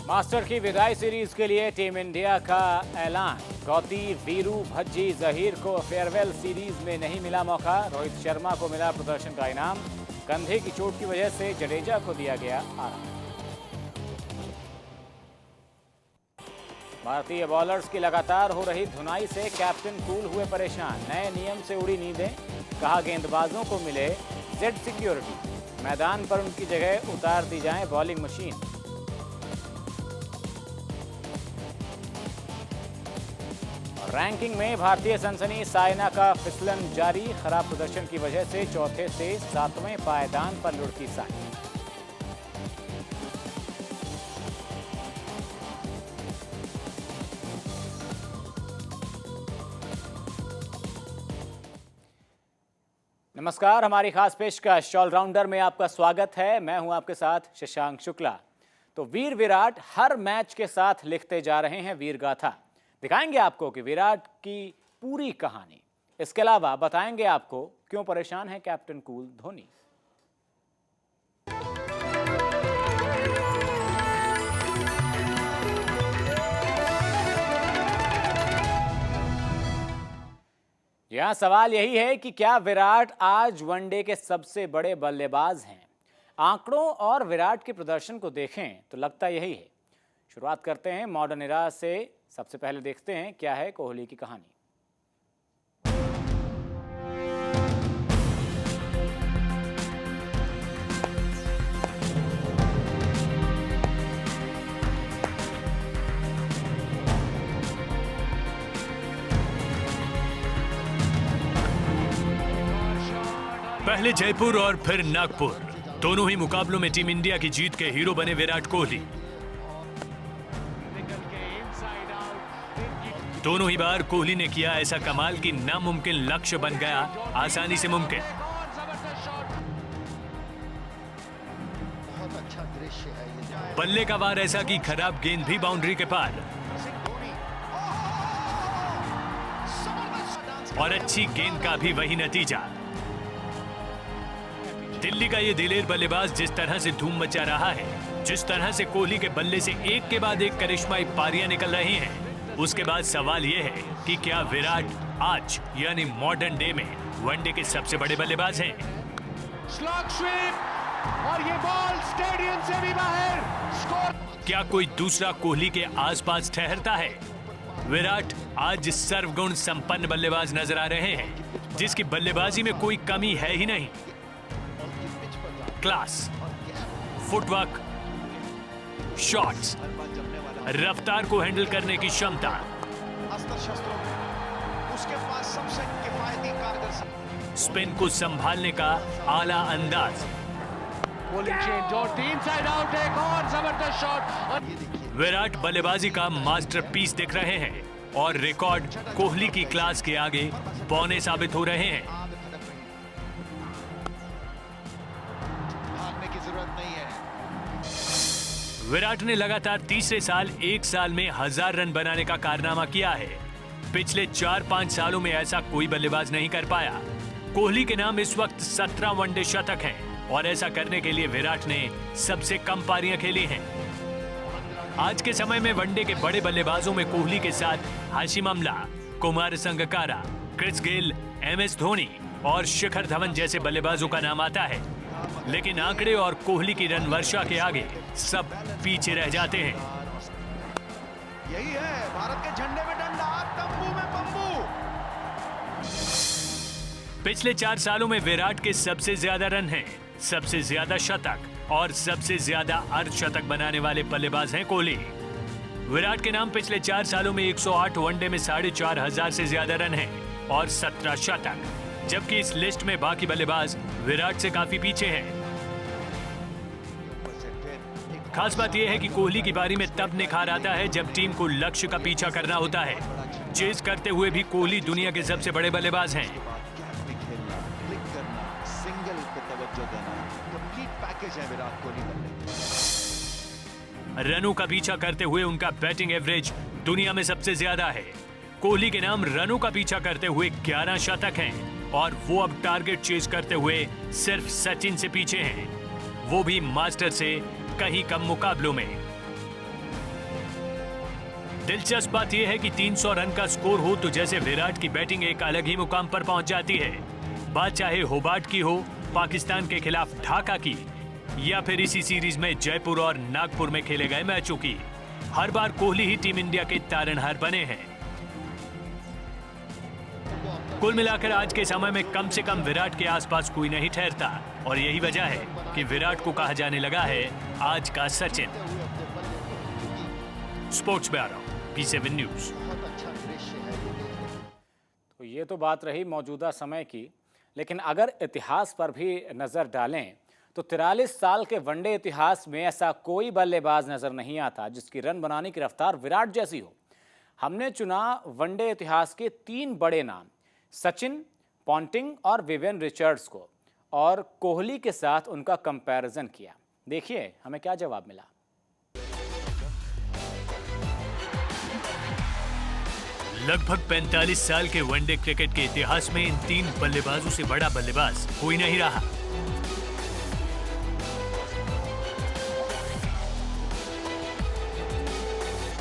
Master की विदाई series के लिए टीम इंडिया का ऐलान। गौती, वीरू, भज्जी, जहीर को फेयरवेल सीरीज में नहीं मिला मौका। रोहित शर्मा को मिला प्रदर्शन का इनाम। कंधे की चोट की वजह से जडेजा को दिया गया आराम। भारतीय बॉलर्स की लगातार हो रही धुनाई से कैप्टन कूल हुए परेशान। नए नियम से उड़ी नींदें, कहा गेंदबाजों को मिले जेड सिक्योरिटी। मैदान पर उनकी जगह उतार दी जाए बॉलिंग मशीन। रैंकिंग में भारतीय सनसनी, साइना का फिसलन जारी। खराब प्रदर्शन की वजह से चौथे से 7वें पायदान पर लुढ़की साइना। नमस्कार, हमारी खास पेशकश ऑलराउंडर में आपका स्वागत है। मैं हूं आपके साथ शशांक शुक्ला। तो वीर विराट हर मैच के साथ लिखते जा रहे हैं वीर गाथा। दिखाएंगे आपको कि विराट की पूरी कहानी। इसके अलावा बताएंगे आपको क्यों परेशान है कैप्टन कूल धोनी। यहां सवाल यही है कि क्या विराट आज वनडे के सबसे बड़े बल्लेबाज हैं। आंकड़ों और विराट के प्रदर्शन को देखें तो लगता यही है। शुरुआत करते हैं मॉडर्न इरा से। सबसे पहले देखते हैं क्या है कोहली की कहानी। पहले जयपुर और फिर नागपुर, दोनों ही मुकाबलों में टीम इंडिया की जीत के हीरो बने विराट कोहली। दोनों ही बार कोहली ने किया ऐसा कमाल कि नामुमकिन लक्ष्य बन गया आसानी से मुमकिन। बल्ले का वार ऐसा कि खराब गेंद भी बाउंड्री के पार, और अच्छी गेंद का भी वही नतीजा। दिल्ली का ये दिलेर बल्लेबाज जिस तरह से धूम मचा रहा है, जिस तरह से कोहली के बल्ले से एक के बाद एक करिश्माई पारियां निकल रही हैं, उसके बाद सवाल यह है कि क्या विराट आज यानी मॉडर्न डे में वनडे के सबसे बड़े बल्लेबाज हैं। स्लॉग स्वीप और ये बॉल स्टेडियम से भी बाहर। स्कोर। क्या कोई दूसरा कोहली के आसपास ठहरता है। विराट आज सर्वगुण संपन्न बल्लेबाज नजर आ रहे हैं, जिसकी बल्लेबाजी में कोई कमी है ही नहीं। क्लास, फुटवर्क, शॉट्स, रफ्तार को हैंडल करने की क्षमता, उसके पास सबसे किफायती कारगर स्पिन को संभालने का आला अंदाज। साइड आउट, एक और जबरदस्त शॉट। विराट बल्लेबाजी का मास्टरपीस दिख रहे हैं और रिकॉर्ड कोहली की क्लास के आगे बौने साबित हो रहे हैं। भागने की जरूरत नहीं है। विराट ने लगातार तीसरे साल एक साल में 1000 रन बनाने का कारनामा किया है। पिछले 4-5 सालों में ऐसा कोई बल्लेबाज नहीं कर पाया। कोहली के नाम इस वक्त 17 वनडे शतक हैं और ऐसा करने के लिए विराट ने सबसे कम पारियां खेली हैं। आज के समय में वनडे के बड़े बल्लेबाजों में कोहली के साथ Hashim Amla, Kumar Sangakkara, Chris Gayle, MS Dhoni और शिखर धवन जैसे बल्लेबाजों का नाम आता है, लेकिन आंकड़े और कोहली की रन वर्षा के आगे सब पीछे रह जाते हैं। यही है भारत के झंडे में डंडा, तंबू में बंबू। पिछले 4 सालों में विराट के सबसे ज्यादा रन हैं, सबसे ज्यादा शतक और सबसे ज्यादा अर्धशतक बनाने वाले बल्लेबाज हैं कोहली। विराट के नाम पिछले 4 सालों में 108 वनडे में 4500 से ज्यादा रन हैं और 17 शतक, जबकि इस लिस्ट में बाकी बल्लेबाज विराट से काफी पीछे हैं। खास बात यह है कि कोहली की बारी में तब निखार आता है जब टीम को लक्ष्य का पीछा करना होता है। चेज करते हुए भी कोहली दुनिया के सबसे बड़े बल्लेबाज हैं। सिंगल पे तवज्जो देना, कंप्लीट पैकेज है विराट कोहली बल्ले। रनों का पीछा करते हुए उनका बैटिंग एवरेज दुनिया में सबसे ज्यादा है। कोहली के नाम रनों का पीछा करते हुए 11 शतक हैं और वो अब टारगेट चेज करते हुए सिर्फ सचिन से पीछे हैं, वो भी मास्टर से कहीं कम मुकाबलों में। दिलचस्प बात यह है कि 300 रन का स्कोर हो तो जैसे विराट की बैटिंग एक अलग ही मुकाम पर पहुंच जाती है। बात चाहे होबार्ट की हो, पाकिस्तान के खिलाफ ढाका की, या फिर इसी सीरीज में जयपुर और नागपुर में खेले गए मैचों की, हर बार कोहली ही टीम इंडिया के तारनहार बने हैं। कुल मिलाकर आज के समय में कम से कम विराट के आसपास कोई नहीं ठहरता और यही वजह है कि विराट को कहा जाने लगा है आज का Sachin. Sports bureau, P7 news. तो ये तो बात रही मौजूदा समय की, लेकिन अगर इतिहास पर भी नजर डालें तो 43 साल के वनडे इतिहास में ऐसा कोई बल्लेबाज नजर नहीं आता जिसकी रन बनाने की रफ्तार विराट जैसी हो। हमने चुना वनडे इतिहास के 3 बड़े नाम, सचिन, पॉन्टिंग और विवियन रिचर्ड्स को, और कोहली के साथ उनका कंपैरिजन किया। देखिए हमें क्या जवाब मिला। लगभग 45 साल के वनडे क्रिकेट के इतिहास में इन 3 बल्लेबाजों से बड़ा बल्लेबाज कोई नहीं रहा।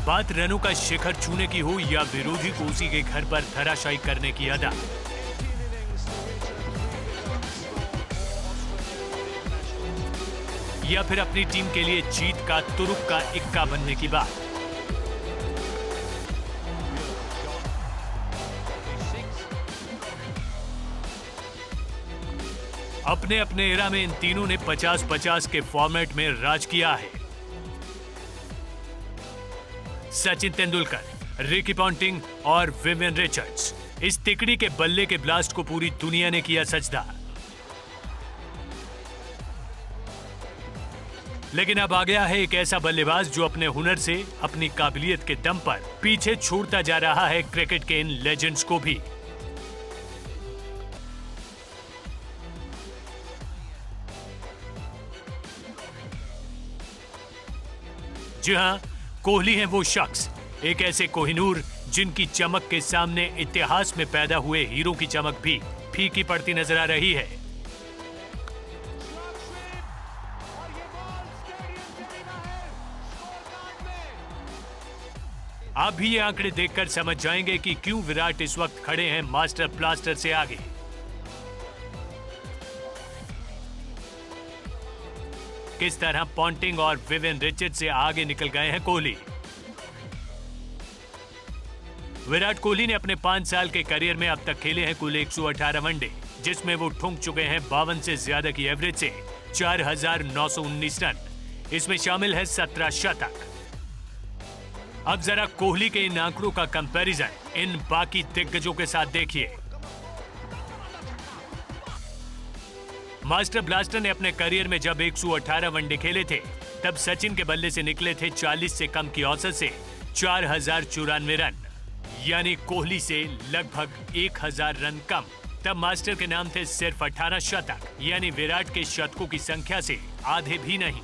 बात रनों का शिखर छूने की हो या विरोधी को उसी के घर पर धराशायी करने की अदा, या फिर अपनी टीम के लिए जीत का तुरुप का इक्का बनने की बात, अपने अपने एरा में इन तीनों ने 50-50 के फॉर्मेट में राज किया है। सचिन तेंदुलकर, रिकी पॉन्टिंग और विवियन रिचर्ड्स, इस तिकड़ी के बल्ले के ब्लास्ट को पूरी दुनिया ने किया सजदा। लेकिन अब आ गया है एक ऐसा बल्लेबाज जो अपने हुनर से, अपनी काबिलियत के दम पर पीछे छोड़ता जा रहा है क्रिकेट के इन लेजेंड्स को भी। जी हां, कोहली है वो शख्स, एक ऐसे कोहिनूर जिनकी चमक के सामने इतिहास में पैदा हुए हीरो की चमक भी फीकी पड़ती नजर आ रही है। आप भी ये आंकड़े देखकर समझ जाएंगे कि क्यों विराट इस वक्त खड़े हैं मास्टर ब्लास्टर से आगे। किस तरह पॉन्टिंग और विवियन रिचर्ड्स से आगे निकल गए हैं कोहली। विराट कोहली ने अपने 5 साल के करियर में अब तक खेले हैं कुल 118 वनडे, जिसमें वो ठुंक चुके हैं 52 से ज्यादा की एवरेज से 4,919 रन। इसमें शामिल है 17 शतक। अब जरा कोहली के इन आंकड़ों का कंपैरिजन इन बाकी दिग्गजों के साथ देखिए। मास्टर ब्लास्टर ने अपने करियर में जब 118 वनडे खेले थे, तब सचिन के बल्ले से निकले थे 40 से कम की औसत से 4,094 रन, यानी कोहली से लगभग 1,000 रन कम। तब मास्टर के नाम थे सिर्फ 18 शतक, यानी विराट के शतकों की संख्या से आधे भी नहीं।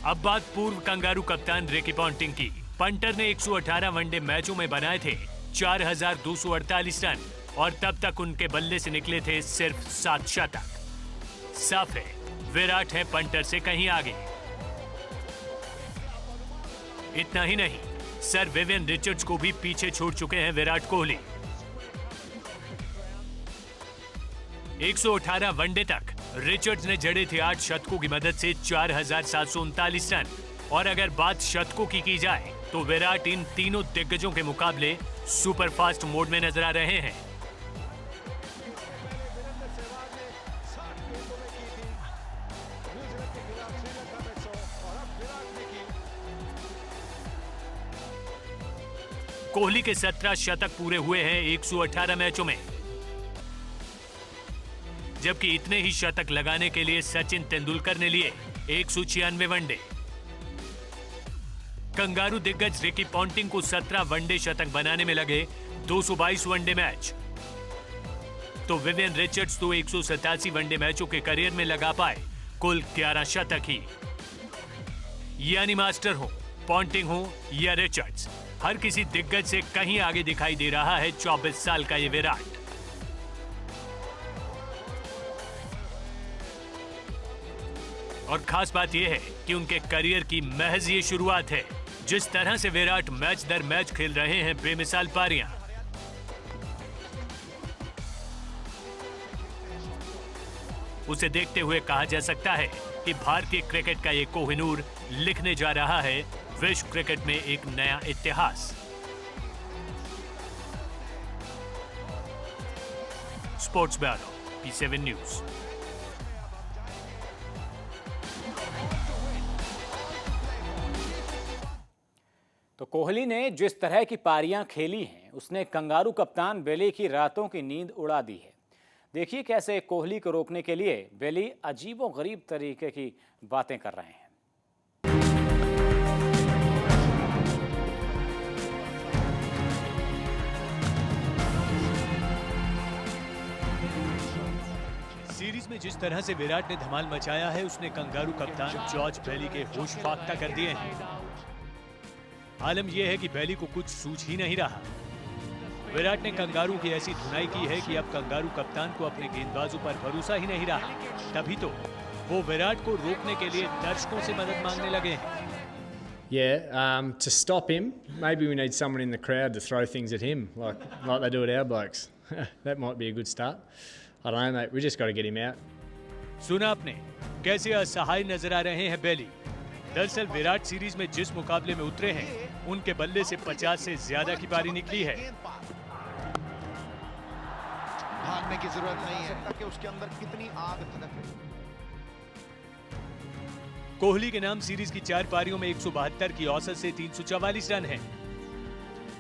अब बात पूर्व कंगारू कप्तान रिकी पॉन्टिंग की। पंटर ने 118 वनडे मैचों में बनाए थे 4,248 रन और तब तक उनके बल्ले से निकले थे सिर्फ 7 शतक। साफ है, विराट है पंटर से कहीं आगे। इतना ही नहीं, सर विवियन रिचर्ड्स को भी पीछे छोड़ चुके हैं विराट कोहली। 118 वनडे तक रिचर्ड्स ने जड़े थे 8 शतकों की मदद से 4,739 रन, और अगर बात शतकों की जाए तो विराट इन तीनों दिग्गजों के मुकाबले सुपरफास्ट मोड में नजर आ रहे हैं। कोहली के 17 शतक पूरे हुए हैं 118 मैचों में, जबकि इतने ही शतक लगाने के लिए सचिन तेंदुलकर ने लिए 196 वनडे। कंगारू दिग्गज रिकी पॉन्टिंग को 17 वनडे शतक बनाने में लगे 222 वनडे मैच, तो विवियन रिचर्ड्स तो 187 वनडे मैचों के करियर में लगा पाए कुल 11 शतक ही। यानी मास्टर हो, पॉन्टिंग हो या रिचर्ड्स, हर किसी दिग्गज से कहीं आगे दिखाई दे रहा है 24 साल का ये विराट। और खास बात यह है कि उनके करियर की महज ये शुरुआत है। जिस तरह से विराट मैच दर मैच खेल रहे हैं बेमिसाल पारियां। उसे देखते हुए कहा जा सकता है कि भारतीय क्रिकेट का ये कोहिनूर लिखने जा रहा है विश्व क्रिकेट में एक नया इतिहास। Sports bureau, P7 news. तो कोहली ने जिस तरह की पारियां खेली हैं, उसने कंगारू कप्तान बेली की रातों की नींद उड़ा दी है। देखिए कैसे कोहली को रोकने के लिए बेली अजीबोगरीब तरीके की बातें कर रहे हैं। सीरीज में जिस तरह से विराट ने धमाल मचाया है, उसने कंगारू कप्तान जॉर्ज बेली के होश फाख्ता कर दिए हैं। आलम यह है कि बेली को कुछ सूझ ही नहीं रहा। विराट ने कंगारू की ऐसी धुनाई की है कि अब कंगारू कप्तान को अपने गेंदबाजों पर भरोसा ही नहीं रहा। तभी तो वो विराट को रोकने के लिए दर्शकों से मदद मांगने लगे हैं। Yeah, to stop him, maybe we need someone in the crowd to throw things at him, like they do at our blokes. That might be a good start. I don't know, mate. We just got to get him out. सुना आपने कैसे असहाय नजर आ रहे हैं बेली। दरअसल Virat series में जिस मुकाबले में उतरे हैं, उनके बल्ले से 50 से ज्यादा की पारी निकली है। भागने की जरूरत नहीं है ताकि उसके अंदर कितनी आग धधक है। कोहली के नाम सीरीज की 4 पारियों में 172 की औसत से 344 रन हैं।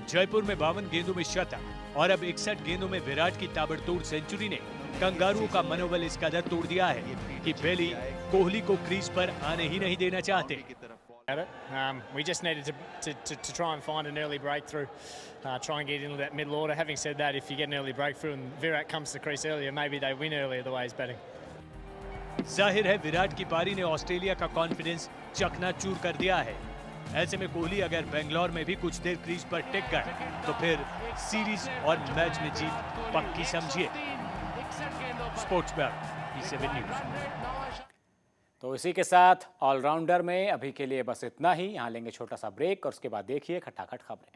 जयपुर में 52 गेंदों में शतक और अब 61 गेंदों में विराट की ताबड़तोड़ सेंचुरी ने कंगारुओं का मनोबल इस कदर तोड़ दिया है कि बेली कोहली को क्रीज पर आने ही नहीं देना चाहते। We just needed to try and find an early breakthrough, try and get into that middle order. Having said that, if you get an early breakthrough and Virat comes to the crease earlier, maybe they win earlier the way he's batting. जाहिर है विराट की पारी ने Australia का confidence चकनाचूर कर दिया है। ऐसे में कोहली अगर बेंगलोर में भी कुछ देर क्रीज पर टिक गए तो फिर सीरीज और मैच में जीत पक्की समझिए। Sports bureau, P7 news. तो इसी के साथ ऑलराउंडर में अभी के लिए बस इतना ही। यहाँ लेंगे छोटा सा ब्रेक और उसके बाद देखिए खटाखट खबरें।